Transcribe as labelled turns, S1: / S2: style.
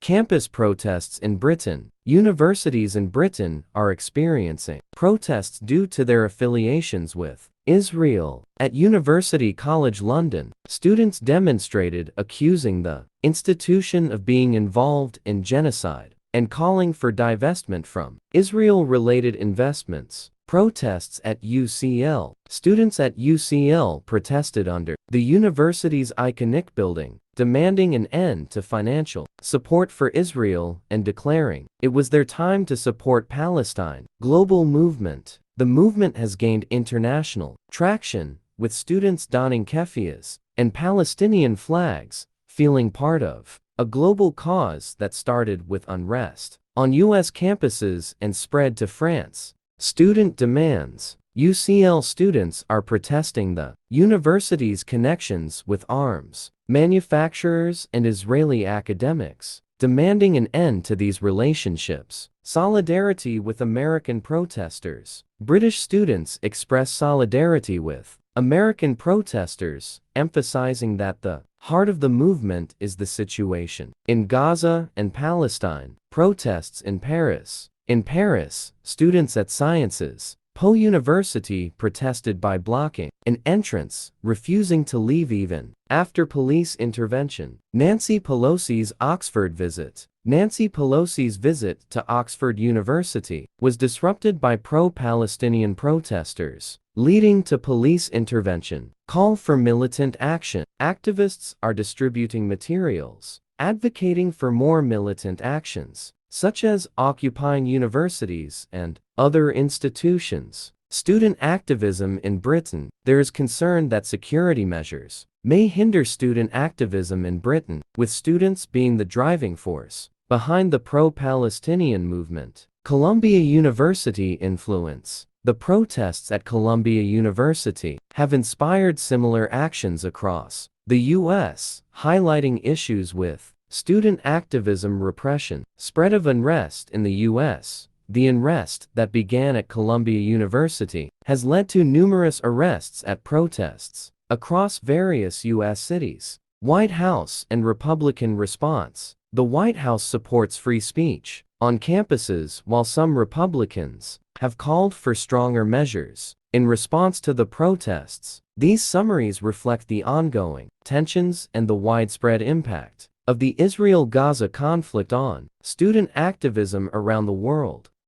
S1: Campus protests in Britain. Universities in Britain are experiencing protests due to their affiliations with Israel. At University College London, students demonstrated accusing the institution of being involved in genocide and calling for divestment from Israel-related investments. Protests at UCL. Students at UCL protested under the university's iconic building, demanding an end to financial support for Israel and declaring it was their time to support Palestine. Global movement. The movement has gained international traction, with students donning keffiyehs and Palestinian flags, feeling part of a global cause that started with unrest on U.S. campuses and spread to France. Student demands. UCL students are protesting the university's connections with arms manufacturers and Israeli academics, demanding an end to these relationships. Solidarity with American protesters. British students express solidarity with American protesters, emphasizing that the heart of the movement is the situation in Gaza and Palestine. Protests in Paris. In Paris, students at Sciences Po University protested by blocking an entrance, refusing to leave even after police intervention. Nancy Pelosi's Oxford visit. Nancy Pelosi's visit to Oxford University was disrupted by pro-Palestinian protesters, leading to police intervention. Call for militant action. Activists are distributing materials, advocating for more militant actions, such as occupying universities and other institutions. Student activism in Britain. There is concern that security measures may hinder student activism in Britain, with students being the driving force behind the pro-Palestinian movement. Columbia University influence. The protests at Columbia University have inspired similar actions across the U.S., highlighting issues with student activism, repression, spread of unrest in the U.S. The unrest that began at Columbia University has led to numerous arrests at protests across various U.S. cities. White House and Republican response. The White House supports free speech on campuses, while some Republicans have called for stronger measures in response to the protests. These summaries reflect the ongoing tensions and the widespread impact of the Israel-Gaza conflict on student activism around the world.